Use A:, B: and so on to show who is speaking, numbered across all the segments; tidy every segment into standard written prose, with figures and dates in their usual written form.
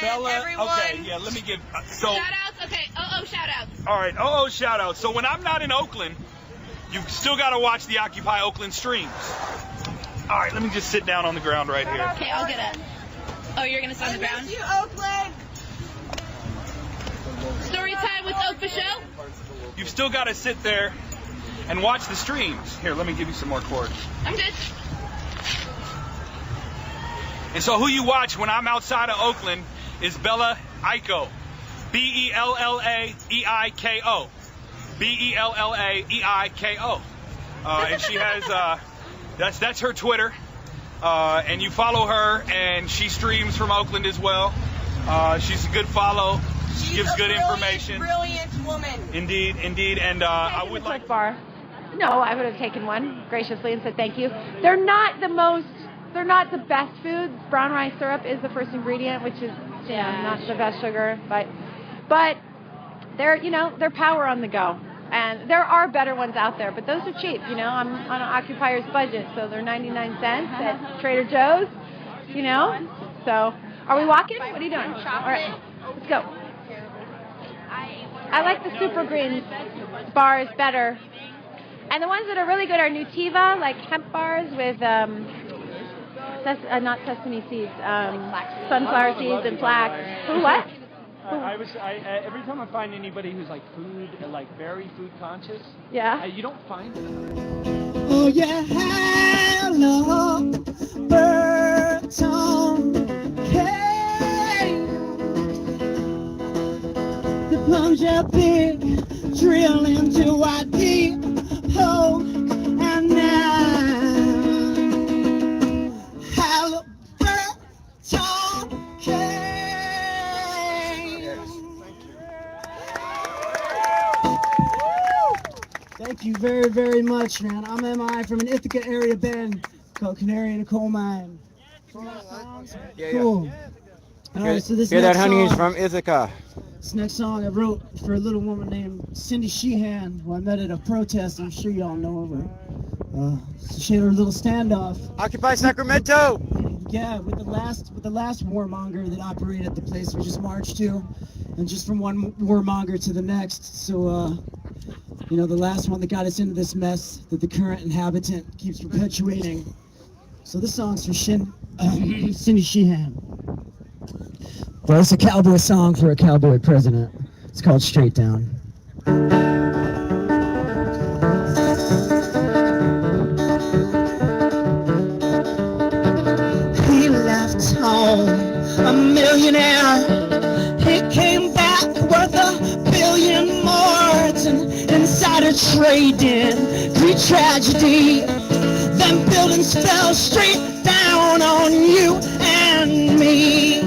A: Bella,
B: everyone.
A: okay, yeah, let me give,
B: Shout outs, okay, shout outs.
A: All right, shout outs. So when I'm not in Oakland, you've still got to watch the Occupy Oakland streams. All right, let me just sit down on the ground right here.
B: Okay, I'll get it. Oh, you're going to sit on the ground?
C: Miss you, Oakland.
B: Story time with Oak Show.
A: You've still got to sit there and watch the streams. Here, let me give you some more cords.
B: I'm good.
A: And so who you watch when I'm outside of Oakland is Bella Eiko. Bellaeiko. Bellaeiko. And she has, that's her Twitter. And you follow her, and she streams from Oakland as well. She's a good follow. She gives good information.
C: Brilliant woman.
A: Indeed, indeed. And I would like.
D: Bar. No, I would have taken one graciously and said thank you. They're not the best foods. Brown rice syrup is the first ingredient, which is not the best sugar, but they're power on the go. And there are better ones out there, but those are cheap. I'm on an occupier's budget, so they're 99 cents at Trader Joe's. So are we walking? What are you doing? All right, let's go. I like the Super Greens bars better. And the ones that are really good are Nutiva, like hemp bars with not sesame seeds, sunflower seeds and flax. What?
E: Every time I find anybody who's like very food conscious, you don't find it.
F: Oh yeah, hello, birds on cake. The plums are big, drill into our deep hole, and now hello, birds on cake. Thank you very, very much, man. I'm MI from an Ithaca area band called Canary in a Coal Mine. Cool. All right, so this next
G: honey is
F: song,
G: from Ithaca.
F: this next song I wrote for a little woman named Cindy Sheehan, who I met at a protest. I'm sure y'all know of her. So she had her little standoff.
G: Occupy Sacramento!
F: Yeah, with the last warmonger that operated the place we just marched to, and just from one warmonger to the next. So, the last one that got us into this mess that the current inhabitant keeps perpetuating. So this song's for Cindy Sheehan. Well, it's a cowboy song for a cowboy president. It's called Straight Down. He left home a millionaire. He came back worth $1 billion more. It's an insider trading, great tragedy. Them buildings fell straight down on you and me.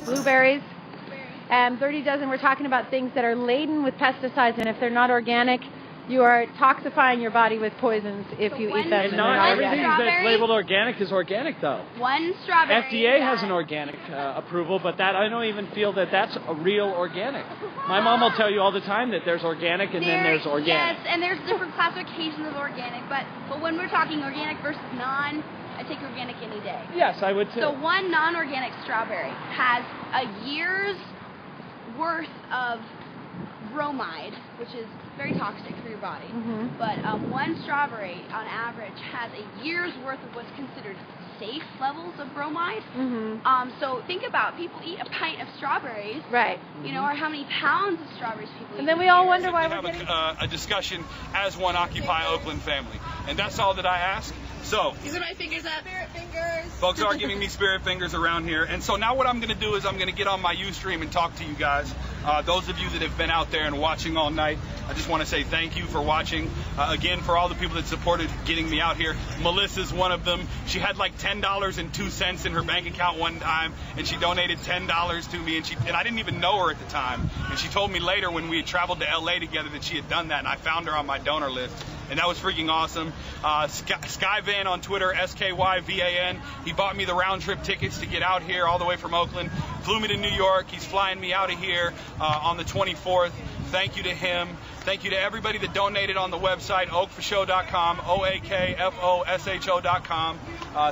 D: Blueberries. 30 dozen. We're talking about things that are laden with pesticides, and if they're not organic, you are toxifying your body with poisons if you eat them.
E: And not everything that's labeled organic is organic, though.
B: One strawberry.
E: FDA has an organic approval, but that I don't even feel that that's a real organic. My mom will tell you all the time that there's organic and then there's organic.
B: Yes, and there's different classifications of organic, but when we're talking organic versus non, I take organic any day.
E: Yes, I would too.
B: So one non-organic strawberry has a year's worth of bromide, which is very toxic for your body. But one strawberry, on average, has a year's worth of what's considered safe levels of bromide. So think about people eat a pint of strawberries,
D: right?
B: Or how many pounds of strawberries people eat.
D: And then we all wonder why we're
A: getting a discussion as one Occupy Oakland family, and that's all that I ask. So
B: these are my fingers up. Spirit fingers.
A: Folks are giving me spirit fingers around here, and so now what I'm going to do is I'm going to get on my Ustream and talk to you guys. Those of you that have been out there and watching all night, I just want to say thank you for watching. Again, for all the people that supported getting me out here. Melissa's one of them. She had like $10.02 in her bank account one time, and she donated $10 to me, and I didn't even know her at the time. And she told me later when we had traveled to LA together that she had done that, and I found her on my donor list. And that was freaking awesome. Skyvan on Twitter, SKYVAN. He bought me the round trip tickets to get out here all the way from Oakland. Flew me to New York. He's flying me out of here on the 24th. Thank you to him. Thank you to everybody that donated on the website, oakfoshow.com, OAKFOSHO.com.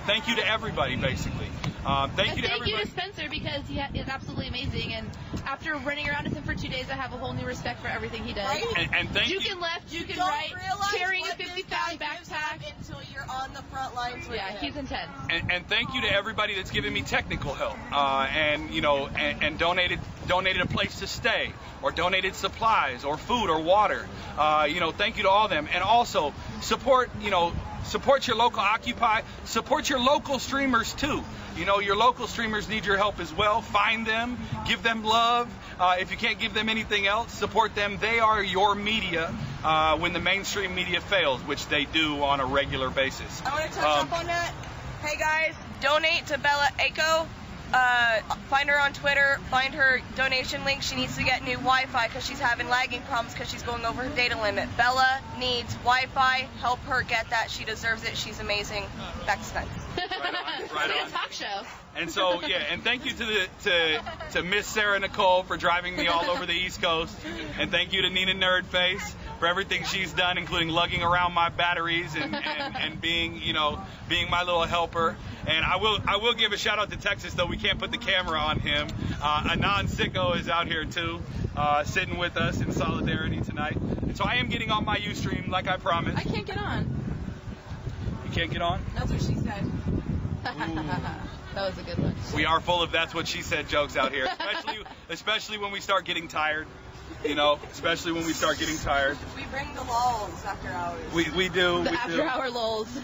A: Thank you to everybody, basically. Thank you to everybody.
H: Thank you to Spencer, because he is absolutely amazing. And after running around with him for 2 days, I have a whole new respect for everything he does.
C: Right?
A: And thank you.
H: Juke left, Juke
C: You
H: right,
C: don't
H: carrying a
C: realize what this
H: 50-pound
C: guy gives
H: backpack.
C: up until you're on the front lines with him.
H: Yeah, he's intense.
A: And thank you to everybody that's given me technical help, and donated a place to stay, or donated supplies, or food, or water. Thank you to all of them, and also support your local Occupy, support your local streamers too. Your local streamers need your help as well. Find them, give them love. If you can't give them anything else, support them. They are your media when the mainstream media fails, which they do on a regular basis.
C: I want to touch up on that. Hey guys, donate to Bella Echo. Find her on Twitter, find her donation link. She needs to get new Wi-Fi because she's having lagging problems because she's going over her data limit. Bella needs Wi-Fi. Help her get that. She deserves it. She's amazing. Back to Spence.
A: Right on.
H: Talk show.
A: And so, and thank you to Miss Sarah Nicole for driving me all over the East Coast, and thank you to Nina Nerdface for everything she's done, including lugging around my batteries and being my little helper. And I will give a shout out to Texas, though we can't put the camera on him. Anon Sicko is out here too, sitting with us in solidarity tonight. And so I am getting on my Ustream like I promised.
H: I can't get on.
A: You can't get on?
C: That's what she said.
H: That was a good one.
A: We are full of "that's what she said" jokes out here, especially when we start getting tired. Especially when we start getting tired.
C: We bring the lulls after hours.
A: We do.
H: The after-hour lulls.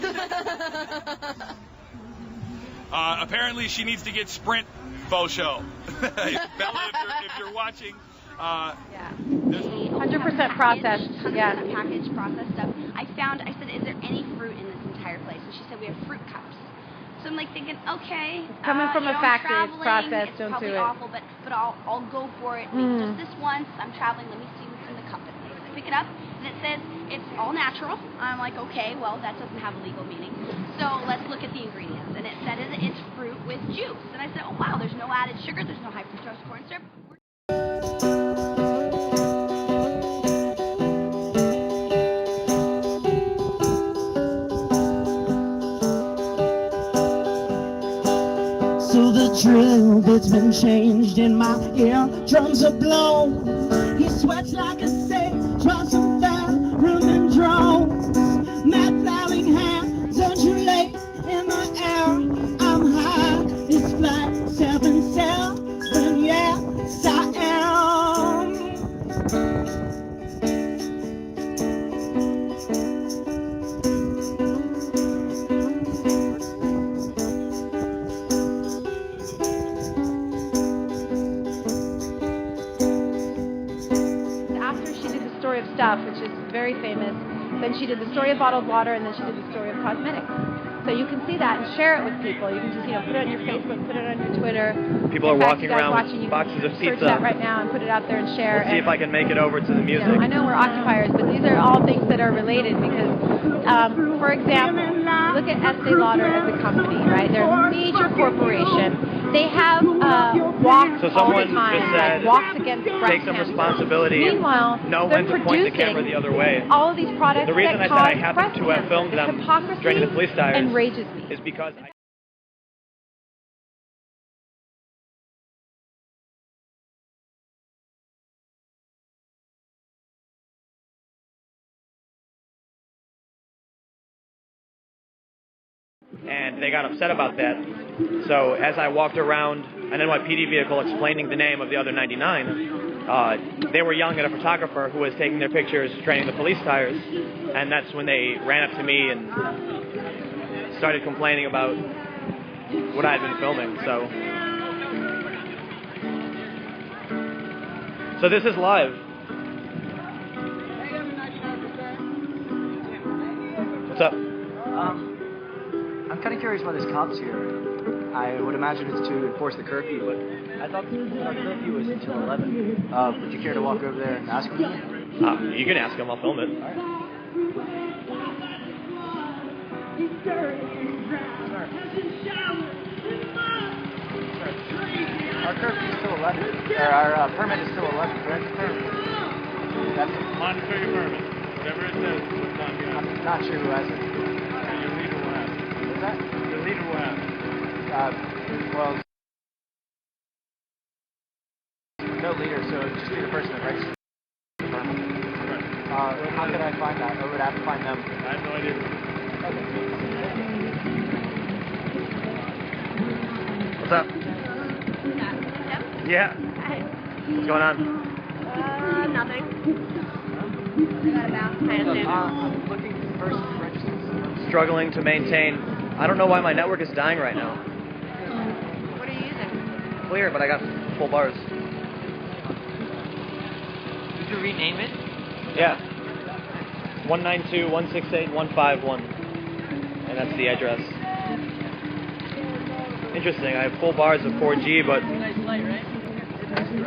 A: Apparently, she needs to get Sprint faux show. Bella, if you're watching.
D: Yeah. 100% processed.
B: 100% packaged processed stuff. I said, is there any fruit in this entire place? And she said, we have fruit cups. So I'm like thinking, okay,
D: coming from a factory, it's processed,
B: it's
D: don't
B: probably
D: do it.
B: awful, but I'll go for it. Just this once, I'm traveling, let me see what's in the cup. I pick it up, and it says it's all natural. I'm like, okay, well, that doesn't have a legal meaning. So let's look at the ingredients. And it said it's fruit with juice. And I said, oh, wow, there's no added sugar, there's no high fructose corn syrup.
F: So the drill bit's been changed and my eardrums are blown. He sweats like a steak, drops of fat, room and drones. Matt Bellingham, undulate in the air. I'm high, it's flight 77, yes I am.
D: Stuff, which is very famous. Then she did the story of bottled water, and then she did the story of cosmetics. So you can see that and share it with people. You can just put it on your Facebook, put it on your Twitter.
G: People are walking around with boxes of pizza.
D: Search that right now and put it out there and share.
G: We'll see if I can make it over to the music.
D: I know we're occupiers, but these are all things that are related because, for example, look at Estee Lauder as a company, right? They're a major corporation. They have walks all the time, like walks against breast
G: take some
D: cancer.
G: responsibility.
D: Meanwhile,
G: know when to point the camera the other way.
D: All of these products
G: the reason
D: that
G: I said I
D: cause
G: happened to have filmed them during the police diaries
D: enrages me.
G: is because and they got upset about that. So as I walked around an NYPD vehicle explaining the name of the other 99, they were yelling at a photographer who was taking their pictures training the police tires, and that's when they ran up to me and started complaining about what I had been filming. So this is live. What's up?
I: I'm kind of curious why there's cops here. I would imagine it's to enforce the curfew, but I thought our curfew was until 11. Would you care to walk over there and ask them?
G: You can ask them. I'll film it.
I: All right. Our curfew is still 11. Or our permit is still 11, correct? That's
E: Monitor your permit. Whatever it says, it's on here.
I: I'm not sure who has it.
E: Your leader will have it.
I: What's that?
E: Your leader will have it.
I: Well, no leader, so it'd just be the person that registers the permit. How could I find that? Or would I have to find them?
E: I have no idea.
G: What's up? Yeah. What's going on?
B: Nothing. I got a bounce, I assume.
I: I'm looking for the person that registers.
G: Struggling to maintain. I don't know why my network is dying right now.
B: What are you using?
G: Clear, but I got full bars.
J: Did you rename it?
G: Yeah. 192.168.151. And that's the address. Interesting. I have full bars of 4G, but
J: Nice light, right?
B: Whoa.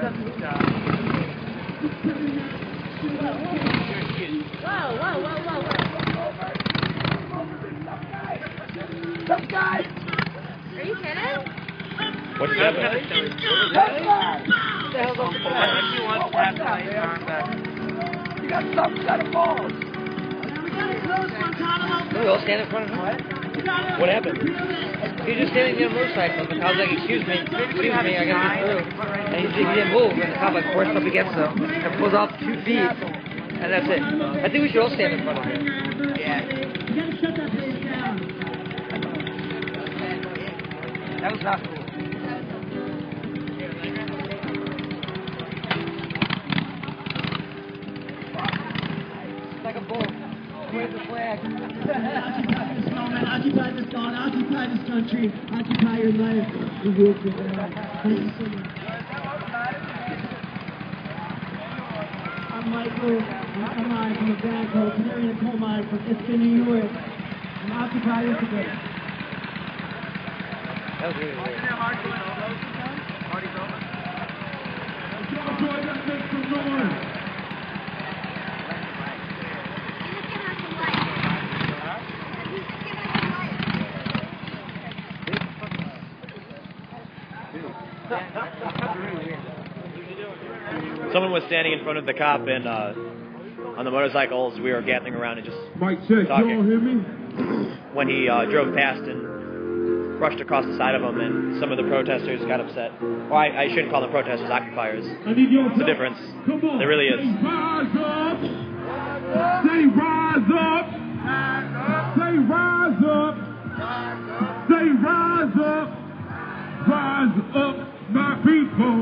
B: Are you kidding?
G: what's the evidence?
J: If you want to have the light on back.
K: We all stand in front of him.
G: What happened?
K: He was just standing near the motorcycle. The cop was like, excuse me, I got to get through. And he didn't move, and the cop like forced up against him and pulls off 2 feet. And that's it. I think we should all stand in front of him.
J: Yeah.
K: That was not cool. It's like a bull. Where's the flag?
F: Occupy this moment, occupy this thought, occupy this country, occupy your life. We will prevail. Thank you so much. I'm Michael. I'm live from a band called Canary in a Coal Mine from Ithaca, New York. I'm Occupy Ithaca.
K: That was really weird.
G: Someone was standing in front of the cop, and on the motorcycles, we were gathering around and just
L: check.
G: talking.
L: You all hear me?
G: When he drove past and brushed across the side of him, and some of the protesters got upset. Well, I shouldn't call them protesters, occupiers. It's a difference. There really is.
L: Rise up. Say rise up. Say rise up. Say rise up. Rise up, my people.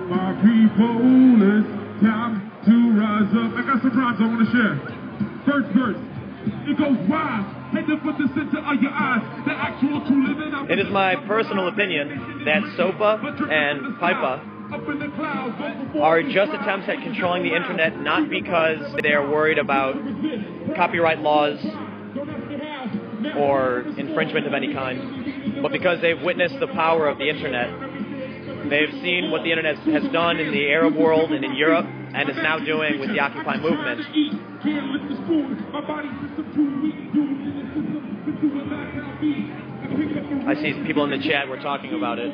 L: My people. It's time to rise up. I got some rhymes I want to share. First verse. It goes rise. Head up at the center of your eyes. The actual true living out.
G: It is my personal opinion that SOPA and PIPA are just attempts at controlling the internet, not because they're worried about copyright laws or infringement of any kind, but because they've witnessed the power of the internet. They've seen what the internet has done in the Arab world and in Europe, and is now doing with the Occupy movement. I see people in the chat were talking about it.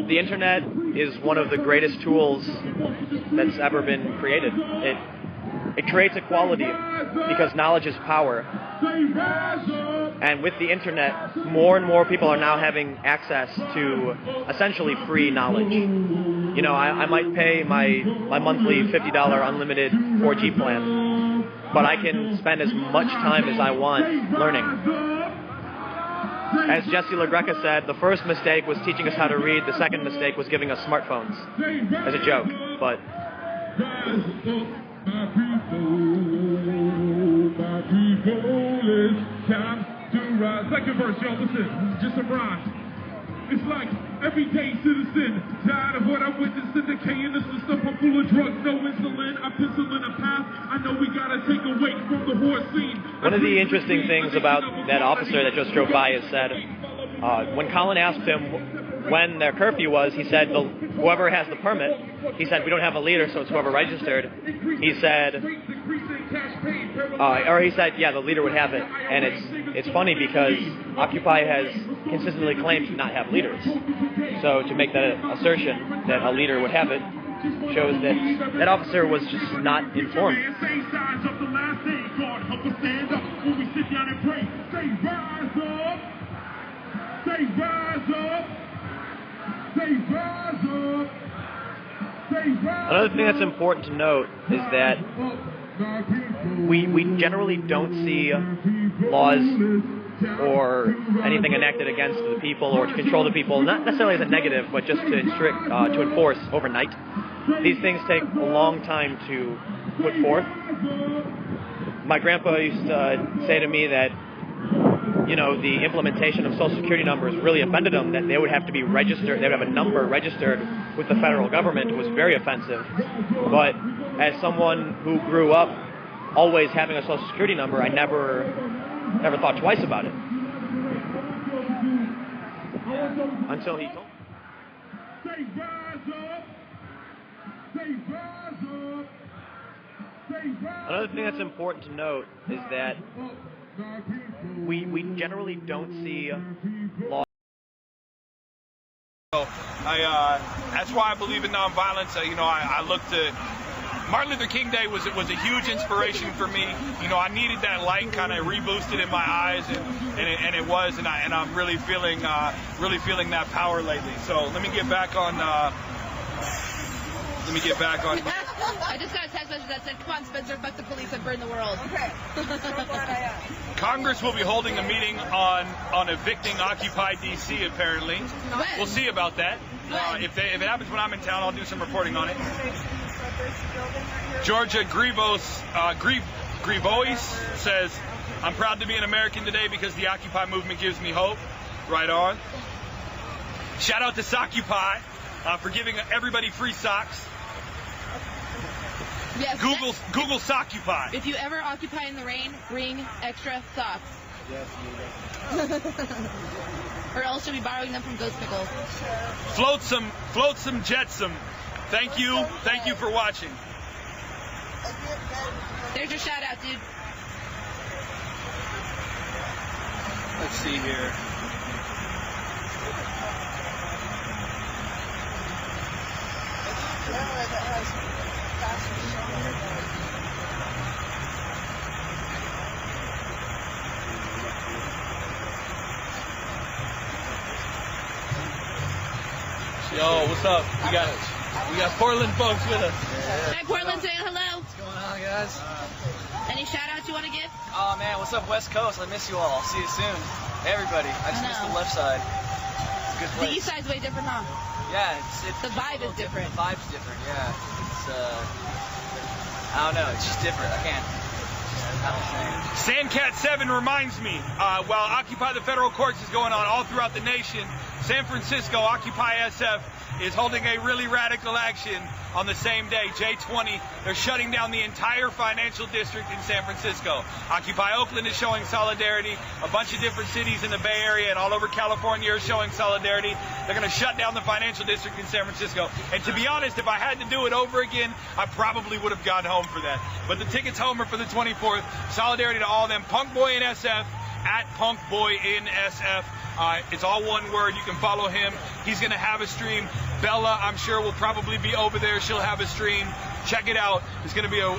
G: The internet is one of the greatest tools that's ever been created. It creates equality because knowledge is power. And with the internet, more and more people are now having access to essentially free knowledge. You know, I might pay my monthly $50 unlimited 4G plan, but I can spend as much time as I want learning. As Jesse LaGreca said, the first mistake was teaching us how to read, the second mistake was giving us smartphones as a joke. But
L: My people, it's time to rise. Second verse, y'all, listen, just a rhyme. It's like everyday citizen, tired of what I witnessed in decaying the system. I'm full of drugs, no insulin. I'm penciling a path. I know we gotta take a wake from the horse scene.
G: One of the interesting things about that officer that just drove by is said, when Colin asked him when their curfew was, he said, whoever has the permit, he said, we don't have a leader, so it's whoever registered. He said, yeah, the leader would have it. And it's funny because Occupy has consistently claimed to not have leaders. So to make that assertion that a leader would have it shows that that officer was just not informed. Another thing that's important to note is that we generally don't see laws or anything enacted against the people or to control the people, not necessarily as a negative, but just to enforce overnight. These things take a long time to put forth. My grandpa used to say to me that, you know, the implementation of Social Security numbers really offended them, that they would have to be registered, they would have a number registered with the federal government. It was very offensive. But as someone who grew up always having a Social Security number, I never thought twice about it. Until he told me. Another thing that's important to note is that we generally don't see laws.
A: So that's why I believe in nonviolence. I looked at Martin Luther King Day was a huge inspiration for me. You know, I needed that light kind of reboosted in my eyes, and it was, and I'm really feeling that power lately. So let me get back on.
H: I just got a text message that said, "Come on, Spencer, fuck the police and burn the world." Okay.
A: Congress will be holding a meeting on evicting Occupy DC. Apparently, we'll see about that. If it happens when I'm in town, I'll do some reporting on it. Georgia Grivois says, "I'm proud to be an American today because the Occupy movement gives me hope." Right on. Shout out to Soccupy for giving everybody free socks.
H: Yes.
A: Google Soccupy.
H: If you ever occupy in the rain, bring extra socks.
I: Yes.
H: Or else you'll be borrowing them from Ghost Pickle.
A: Float some jetsam. Thank you for watching.
H: There's your shout out, dude.
A: Let's see here. Yo, what's up? We got Portland folks with us.
H: Hi, Portland, say hello.
M: What's going on, guys?
H: Any shout outs you want to give?
M: Oh man, what's up, West Coast? I miss you all. See you soon. Hey, everybody. I just missed the left side. It's a good place.
H: The east side's way different, huh?
M: Yeah, it's
H: the vibe is different.
M: The vibe's different, yeah. It's I don't know, it's just different. I can't.
A: Cut07 reminds me, while Occupy the Federal Courts is going on all throughout the nation, San Francisco, Occupy SF, is holding a really radical action on the same day, J20. They're shutting down the entire financial district in San Francisco. Occupy Oakland is showing solidarity. A bunch of different cities in the Bay Area and all over California are showing solidarity. They're going to shut down the financial district in San Francisco. And to be honest, if I had to do it over again, I probably would have gone home for that. But the tickets home are for the 24th. Solidarity to all of them. Punk Boy in SF, at Punk Boy in SF. It's all one word. You can follow him. He's going to have a stream. Bella, I'm sure, will probably be over there. She'll have a stream. Check it out. It's going to be a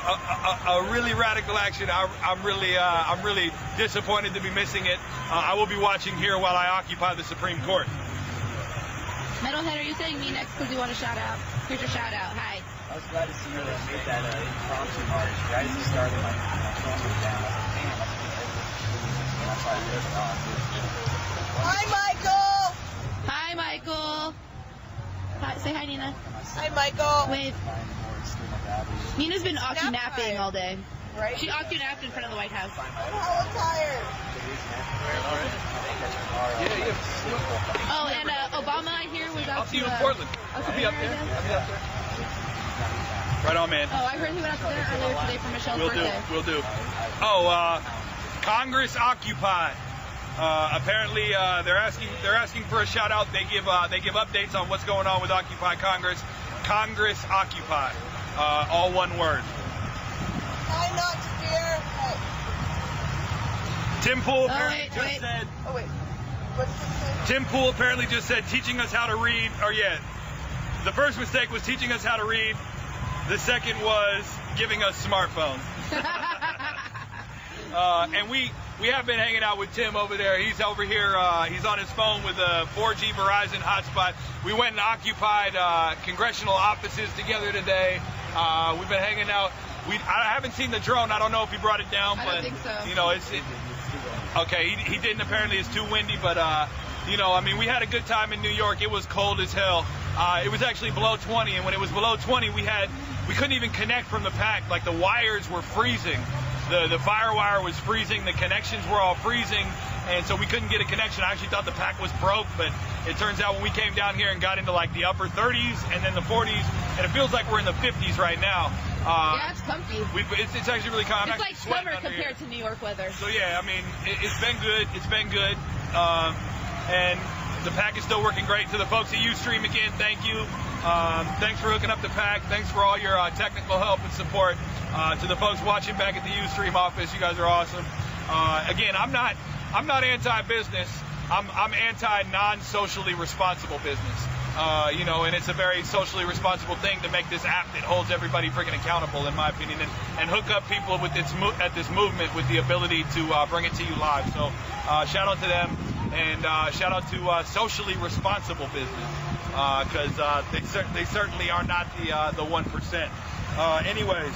A: really radical action. I'm really disappointed to be missing it. I will be watching here while I occupy the Supreme Court.
H: Metalhead, are you saying me next because you want a shout out? Here's your shout out. Hi.
I: I was glad to see you make that impromptu march. Right as you started, my phone was down. I was like, damn, that's why I lived on.
C: Hi, Michael.
H: Hi, Michael. Hi, say hi, Nina.
C: Hi, Michael.
H: Wave. Nina's been occu-napping all day. Right? She occu-napped in front of the White House.
C: I'm hella tired.
H: Oh, and Obama, I hear, was out
A: I'll see you in Portland. I'll be up there. Right on, man.
H: Oh, I heard he went out there earlier today for Michelle's birthday.
A: We'll do. Oh, Congress Occupy. Apparently, they're asking for a shout out. They give updates on what's going on with Occupy Congress. Congress Occupy. All one word.
C: Try not to fear.
A: Tim Pool apparently said.
C: Oh wait. What did he say?
A: Tim Pool apparently just said teaching us how to read. Or yeah. The first mistake was teaching us how to read. The second was giving us smartphones. And we have been hanging out with Tim over there. He's over here. He's on his phone with a 4G Verizon hotspot. We went and occupied congressional offices together today. We've been hanging out. I haven't seen the drone. I don't know if he brought it down,
H: I
A: but
H: don't think so.
A: you know, okay. He didn't. Apparently, it's too windy. But you know, I mean, we had a good time in New York. It was cold as hell. It was actually below 20, and when it was below 20, we couldn't even connect from the pack. Like the wires were freezing. The fire wire was freezing. The connections were all freezing, and so we couldn't get a connection. I actually thought the pack was broke, but it turns out when we came down here and got into like the upper 30s and then the 40s, and it feels like we're in the 50s right now.
H: Yeah, it's comfy.
A: It's actually really calm.
H: It's like summer compared to New York weather.
A: So yeah, I mean, it's been good. It's been good. And the pack is still working great. To the folks at Ustream, again, thank you. Thanks for hooking up the pack. Thanks for all your technical help and support. To the folks watching back at the Ustream office, you guys are awesome. Again, I'm not anti-business. I'm anti-non-socially responsible business. You know, and it's a very socially responsible thing to make this app that holds everybody freaking accountable, in my opinion, and hook up people with at this movement with the ability to bring it to you live. So shout out to them, and shout out to socially responsible business, because they certainly are not the 1%. Anyways.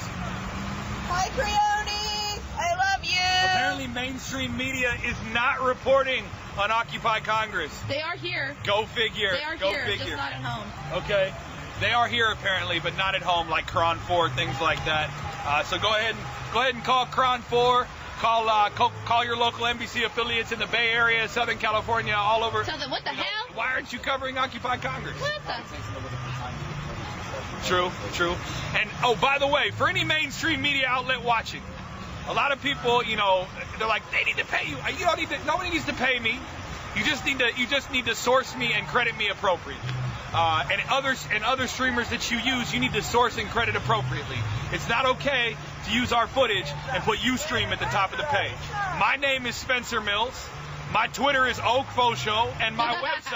C: Hi, Creone! I love you!
A: Apparently mainstream media is not reporting on Occupy Congress.
H: They are here.
A: Go figure.
H: They are
A: Go
H: here,
A: figure.
H: just not at home.
A: Okay. They are here apparently, but not at home, like Cron 4, things like that. So go ahead and call Cron 4. Call your local NBC affiliates in the Bay Area, Southern California, all over.
H: Tell them, what the hell?
A: Why aren't you covering Occupy Congress?
H: What the?
A: True. And, oh, by the way, for any mainstream media outlet watching, a lot of people, you know, they're like, they need to pay you. You don't need to. Nobody needs to pay me. You just need to source me and credit me appropriately. And other streamers that you use, you need to source and credit appropriately. It's not okay to use our footage and put Ustream at the top of the page. My name is Spencer Mills. My Twitter is Oak Fo Show, and my website.